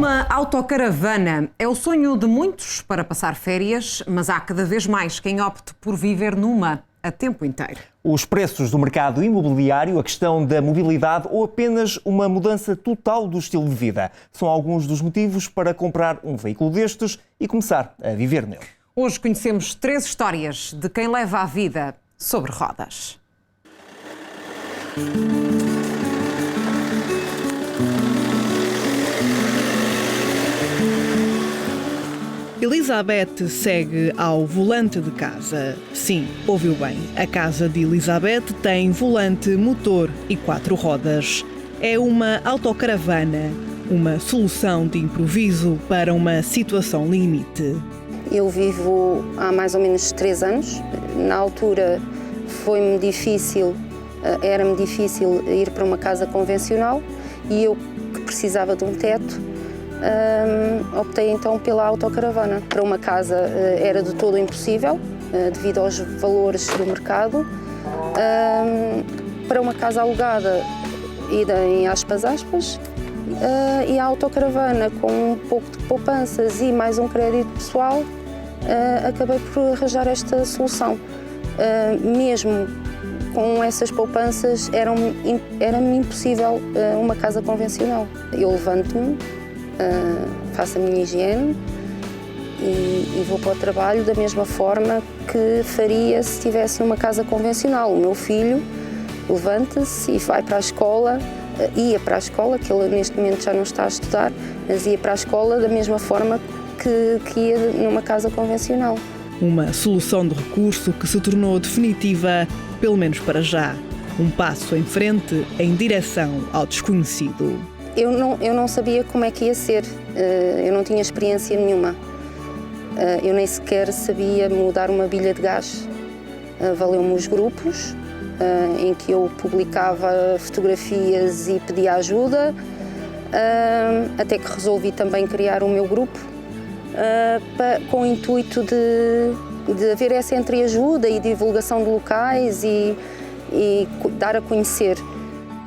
Uma autocaravana é o sonho de muitos para passar férias, mas há cada vez mais quem opte por viver numa a tempo inteiro. Os preços do mercado imobiliário, a questão da mobilidade ou apenas uma mudança total do estilo de vida são alguns dos motivos para comprar um veículo destes e começar a viver nele. Hoje conhecemos 3 histórias de quem leva a vida sobre rodas. Elizabeth segue ao volante de casa. Sim, ouviu bem. A casa de Elizabeth tem volante, motor e 4 rodas. É uma autocaravana, uma solução de improviso para uma situação limite. Eu vivo há mais ou menos 3 anos. Na altura foi-me difícil, era-me difícil ir para uma casa convencional e eu, que precisava de um teto, optei então pela autocaravana. Para uma casa era de todo impossível, devido aos valores do mercado. Para uma casa alugada, ida em aspas, e a autocaravana com um pouco de poupanças e mais um crédito pessoal, acabei por arranjar esta solução. Mesmo com essas poupanças era-me impossível uma casa convencional. Eu levanto-me, faço a minha higiene e vou para o trabalho da mesma forma que faria se estivesse numa casa convencional. O meu filho levanta-se e vai para a escola, ia para a escola, que ele neste momento já não está a estudar, mas ia para a escola da mesma forma que ia numa casa convencional. Uma solução de recurso que se tornou definitiva, pelo menos para já. Um passo em frente em direção ao desconhecido. Eu não sabia como é que ia ser, eu não tinha experiência nenhuma. Eu nem sequer sabia mudar uma bilha de gás. Valeu-me os grupos, em que eu publicava fotografias e pedia ajuda, até que resolvi também criar o meu grupo, com o intuito de haver essa entreajuda e divulgação de locais e dar a conhecer.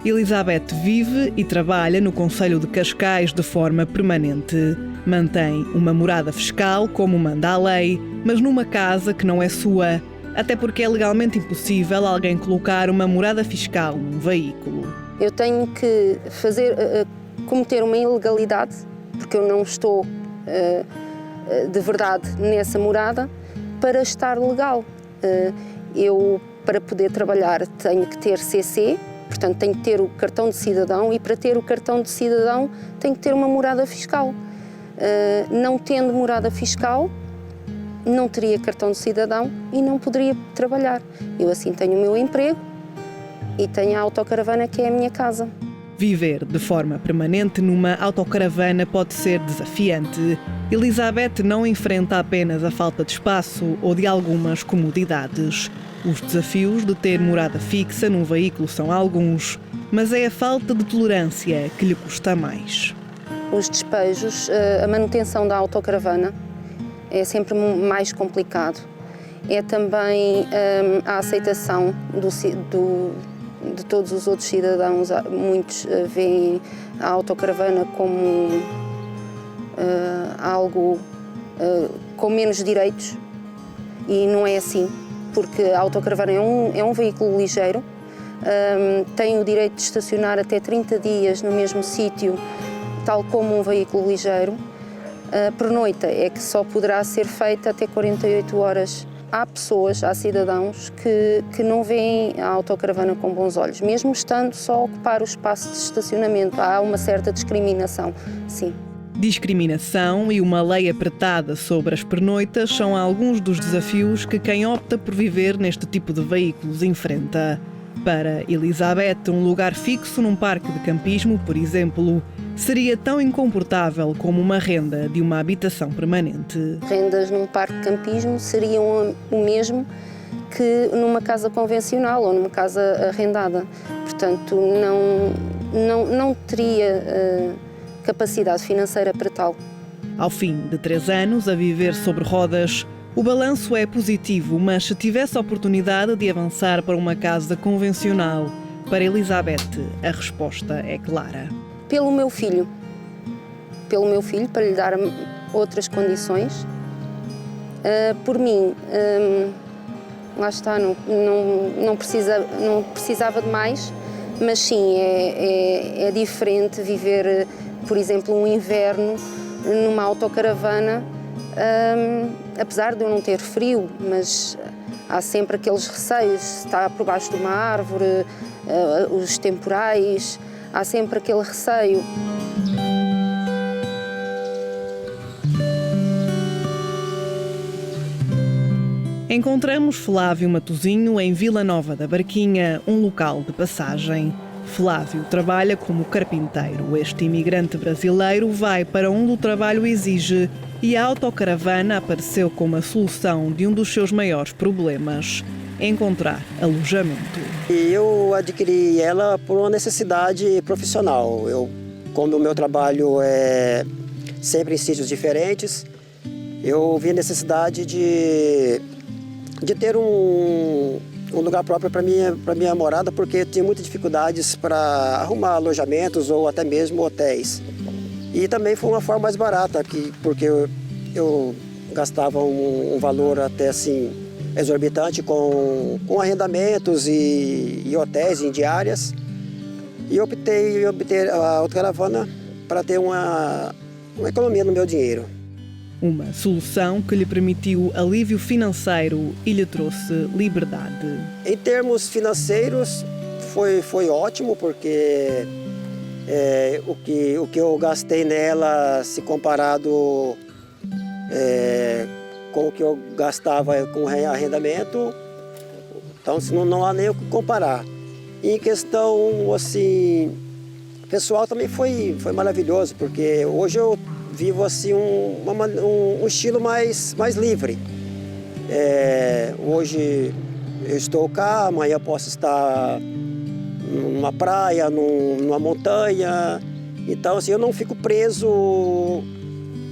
Elizabeth vive e trabalha no concelho de Cascais de forma permanente. Mantém uma morada fiscal, como manda a lei, mas numa casa que não é sua, até porque é legalmente impossível alguém colocar uma morada fiscal num veículo. Eu tenho que cometer uma ilegalidade, porque eu não estou de verdade nessa morada, para estar legal. Eu, para poder trabalhar, tenho que ter CC, portanto, tenho que ter o cartão de cidadão, e para ter o cartão de cidadão tenho que ter uma morada fiscal. Não tendo morada fiscal, não teria cartão de cidadão e não poderia trabalhar. Eu assim tenho o meu emprego e tenho a autocaravana, que é a minha casa. Viver de forma permanente numa autocaravana pode ser desafiante. Elizabeth não enfrenta apenas a falta de espaço ou de algumas comodidades. Os desafios de ter morada fixa num veículo são alguns, mas é a falta de tolerância que lhe custa mais. Os despejos, a manutenção da autocaravana é sempre mais complicado. É também a aceitação de todos os outros cidadãos. Muitos veem a autocaravana como algo com menos direitos, e não é assim, porque a autocaravana é um veículo ligeiro, tem o direito de estacionar até 30 dias no mesmo sítio, tal como um veículo ligeiro. A pernoita é que só poderá ser feita até 48 horas. Há pessoas, há cidadãos que não veem a autocaravana com bons olhos, mesmo estando só a ocupar o espaço de estacionamento. Há uma certa discriminação, sim. Discriminação e uma lei apertada sobre as pernoitas são alguns dos desafios que quem opta por viver neste tipo de veículos enfrenta. Para Elizabeth, um lugar fixo num parque de campismo, por exemplo, seria tão incomportável como uma renda de uma habitação permanente. Rendas num parque de campismo seriam o mesmo que numa casa convencional ou numa casa arrendada. Portanto, não teria capacidade financeira para tal. Ao fim de 3 anos a viver sobre rodas, o balanço é positivo, mas se tivesse a oportunidade de avançar para uma casa convencional, para Elizabeth a resposta é clara. Pelo meu filho, pelo meu filho, para lhe dar outras condições. Por mim, lá está, não precisava de mais, mas sim, é diferente viver, por exemplo, um inverno numa autocaravana, apesar de eu não ter frio, mas há sempre aqueles receios, se está por baixo de uma árvore, os temporais, há sempre aquele receio. Encontramos Flávio Matosinho em Vila Nova da Barquinha, um local de passagem. Flávio trabalha como carpinteiro. Este imigrante brasileiro vai para onde o trabalho exige e a autocaravana apareceu como a solução de um dos seus maiores problemas: encontrar alojamento. Eu adquiri ela por uma necessidade profissional. Como o meu trabalho é sempre em sítios diferentes, eu vi a necessidade de ter um lugar próprio para minha morada, porque eu tinha muitas dificuldades para arrumar alojamentos ou até mesmo hotéis. E também foi uma forma mais barata, porque eu gastava um valor até assim exorbitante com arrendamentos e hotéis em diárias. E optei em obter a autocaravana para ter uma economia no meu dinheiro. Uma solução que lhe permitiu alívio financeiro e lhe trouxe liberdade. Em termos financeiros, foi ótimo, porque o que eu gastei nela, se comparado com o que eu gastava com arrendamento, então não há nem o que comparar. E em questão assim, pessoal também foi maravilhoso, porque hoje eu vivo assim um estilo mais livre. Hoje eu estou cá, amanhã posso estar numa praia, numa montanha. Então assim, eu não fico preso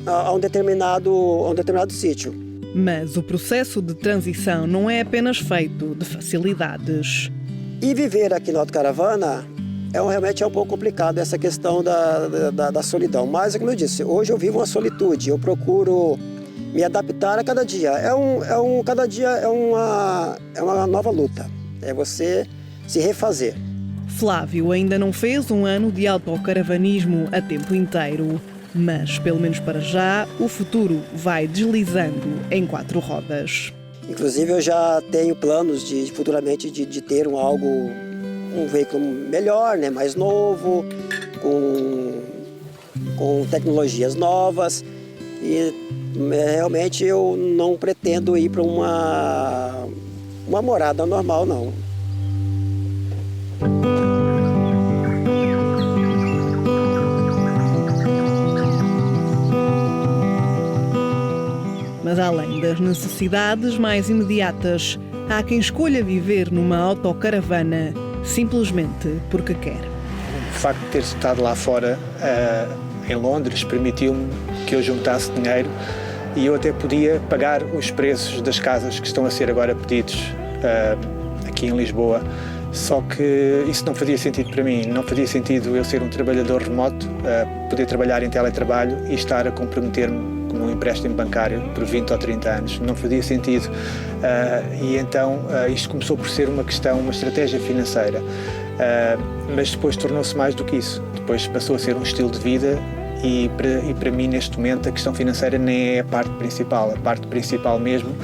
a um determinado sítio. Mas o processo de transição não é apenas feito de facilidades. E viver aqui na autocaravana realmente é um pouco complicado, essa questão da solidão. Mas, como eu disse, hoje eu vivo uma solitude, eu procuro me adaptar a cada dia. Cada dia é uma nova luta, é você se refazer. Flávio ainda não fez um ano de autocaravanismo a tempo inteiro, mas, pelo menos para já, o futuro vai deslizando em 4 rodas. Inclusive, eu já tenho planos futuramente de ter um veículo melhor, né, mais novo, com tecnologias novas, e realmente eu não pretendo ir para uma morada normal, não. Mas além das necessidades mais imediatas, há quem escolha viver numa autocaravana simplesmente porque quer. O facto de ter estado lá fora, em Londres, permitiu-me que eu juntasse dinheiro e eu até podia pagar os preços das casas que estão a ser agora pedidos aqui em Lisboa. Só que isso não fazia sentido para mim. Não fazia sentido eu ser um trabalhador remoto, poder trabalhar em teletrabalho e estar a comprometer-me num empréstimo bancário por 20 ou 30 anos. Não fazia sentido. E então isto começou por ser uma estratégia financeira. Mas depois tornou-se mais do que isso. Depois passou a ser um estilo de vida e para mim, neste momento, a questão financeira nem é a parte principal. A parte principal mesmo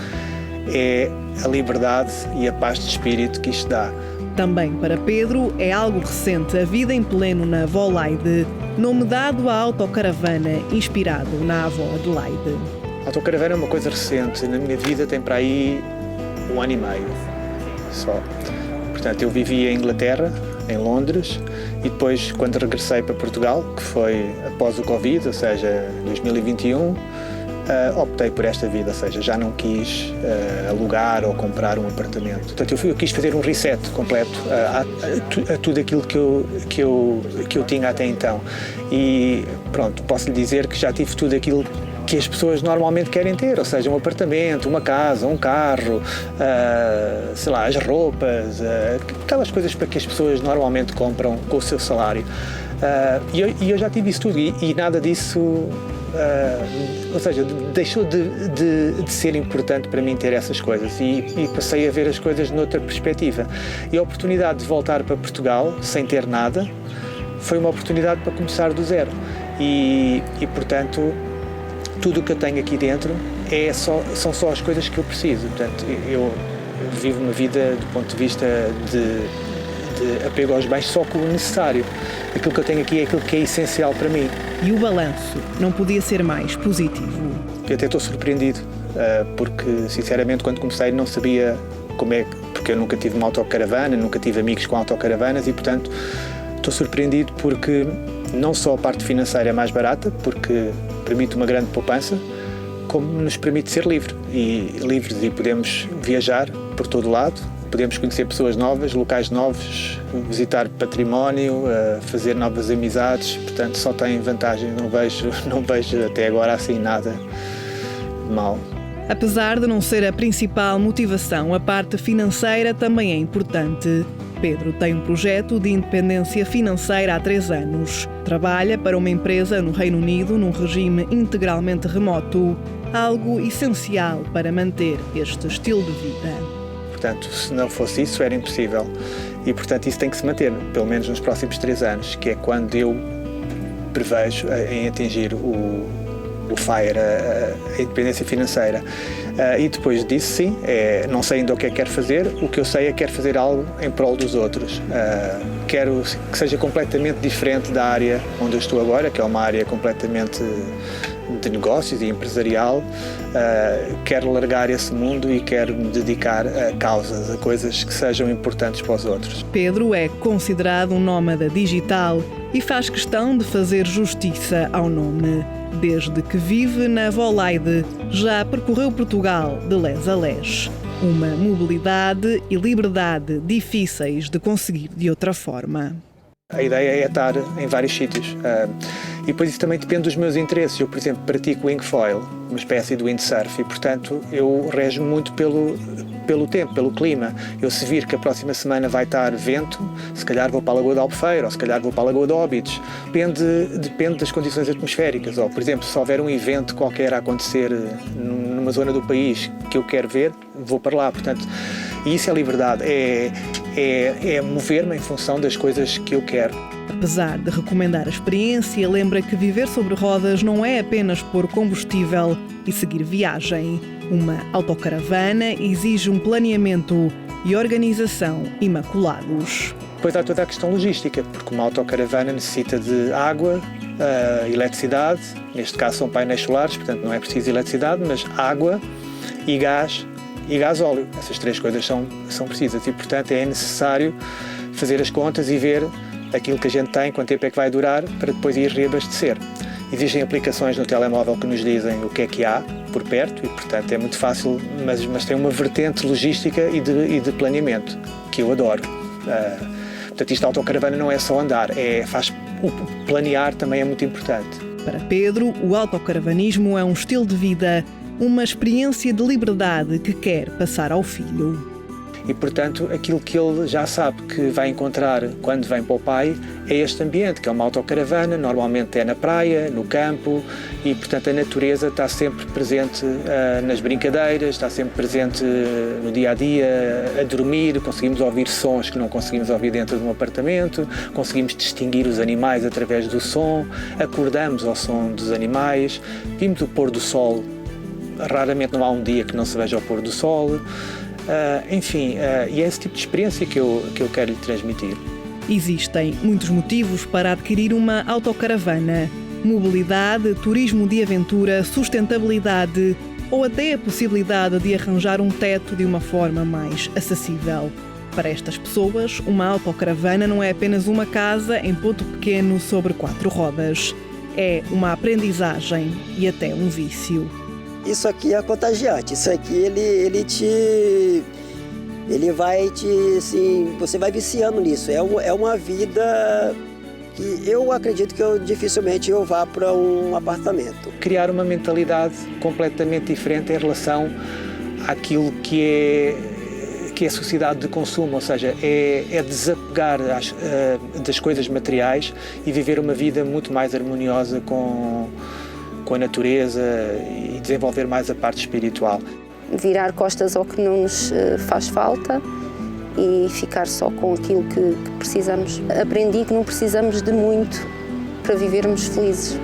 é a liberdade e a paz de espírito que isto dá. Também para Pedro é algo recente a vida em pleno na Volaide, nome dado à autocaravana inspirado na avó Adelaide. A autocaravana é uma coisa recente, na minha vida tem para aí 1 ano e meio só. Portanto, eu vivi em Inglaterra, em Londres, e depois, quando regressei para Portugal, que foi após o Covid, ou seja, 2021, optei por esta vida, ou seja, já não quis alugar ou comprar um apartamento. Portanto, eu quis fazer um reset completo a tudo aquilo que eu tinha até então. E pronto, posso lhe dizer que já tive tudo aquilo que as pessoas normalmente querem ter, ou seja, um apartamento, uma casa, um carro, sei lá, as roupas, aquelas coisas para que as pessoas normalmente compram com o seu salário. E eu já tive isso tudo e nada disso, ou seja, deixou de ser importante para mim ter essas coisas e passei a ver as coisas noutra perspectiva. E a oportunidade de voltar para Portugal sem ter nada foi uma oportunidade para começar do zero. E portanto, tudo o que eu tenho aqui dentro são só as coisas que eu preciso. Portanto, eu vivo uma vida do ponto de vista de apego aos bens só com o necessário. Aquilo que eu tenho aqui é aquilo que é essencial para mim. E o balanço não podia ser mais positivo. Eu até estou surpreendido, porque sinceramente quando comecei não sabia porque eu nunca tive uma autocaravana, nunca tive amigos com autocaravanas e portanto estou surpreendido porque não só a parte financeira é mais barata, porque permite uma grande poupança, como nos permite ser livres e podemos viajar por todo o lado, podemos conhecer pessoas novas, locais novos, visitar património, fazer novas amizades, portanto só tem vantagens, não vejo até agora assim nada de mal. Apesar de não ser a principal motivação, a parte financeira também é importante. Pedro tem um projeto de independência financeira há 3 anos. Trabalha para uma empresa no Reino Unido num regime integralmente remoto, algo essencial para manter este estilo de vida. Portanto, se não fosse isso, era impossível. E, portanto, isso tem que se manter, pelo menos nos próximos 3 anos, que é quando eu prevejo em atingir o FIRE, a independência financeira. E depois disso, sim, não sei ainda o que é que quero fazer, o que eu sei é que quero fazer algo em prol dos outros. Quero que seja completamente diferente da área onde eu estou agora, que é uma área completamente de negócios e empresarial. Quero largar esse mundo e quero me dedicar a causas, a coisas que sejam importantes para os outros. Pedro é considerado um nómada digital e faz questão de fazer justiça ao nome. Desde que vive na Volaide, já percorreu Portugal de les a les. Uma mobilidade e liberdade difíceis de conseguir de outra forma. A ideia é estar em vários sítios. E depois isso também depende dos meus interesses. Eu, por exemplo, pratico wingfoil, uma espécie de windsurf, e, portanto, eu rejo muito pelo tempo, pelo clima. Eu, se vir que a próxima semana vai estar vento, se calhar vou para a Lagoa de Albufeira, ou se calhar vou para a Lagoa de Óbidos. Depende das condições atmosféricas. Ou, por exemplo, se houver um evento qualquer a acontecer numa zona do país que eu quero ver, vou para lá. Portanto, e isso é liberdade, é mover-me em função das coisas que eu quero. Apesar de recomendar a experiência, lembra que viver sobre rodas não é apenas pôr combustível e seguir viagem. Uma autocaravana exige um planeamento e organização imaculados. Depois há toda a questão logística, porque uma autocaravana necessita de água, eletricidade, neste caso são painéis solares, portanto não é preciso eletricidade, mas água e gás e gasóleo. Essas 3 coisas são precisas e, portanto, é necessário fazer as contas e ver aquilo que a gente tem, quanto tempo é que vai durar, para depois ir reabastecer. Existem aplicações no telemóvel que nos dizem o que é que há por perto e, portanto, é muito fácil, mas tem uma vertente logística e de planeamento, que eu adoro. Portanto, isto da autocaravana não é só andar, o planear também é muito importante. Para Pedro, o autocaravanismo é um estilo de vida, uma experiência de liberdade que quer passar ao filho. E, portanto, aquilo que ele já sabe que vai encontrar quando vem para o pai é este ambiente, que é uma autocaravana, normalmente é na praia, no campo, e, portanto, a natureza está sempre presente nas brincadeiras, está sempre presente no dia-a-dia, a dormir, conseguimos ouvir sons que não conseguimos ouvir dentro de um apartamento, conseguimos distinguir os animais através do som, acordamos ao som dos animais, vimos o pôr do sol, raramente não há um dia que não se veja o pôr do sol. E é esse tipo de experiência que eu quero lhe transmitir. Existem muitos motivos para adquirir uma autocaravana. Mobilidade, turismo de aventura, sustentabilidade ou até a possibilidade de arranjar um teto de uma forma mais acessível. Para estas pessoas, uma autocaravana não é apenas uma casa em ponto pequeno sobre 4 rodas. É uma aprendizagem e até um vício. Isso aqui é contagiante, isso aqui ele vai te, assim, você vai viciando nisso, é uma vida que eu acredito que dificilmente eu vá para um apartamento. Criar uma mentalidade completamente diferente em relação àquilo que que é a sociedade de consumo, ou seja, é desapegar das coisas materiais e viver uma vida muito mais harmoniosa com a natureza e desenvolver mais a parte espiritual. Virar costas ao que não nos faz falta e ficar só com aquilo que precisamos. Aprendi que não precisamos de muito para vivermos felizes.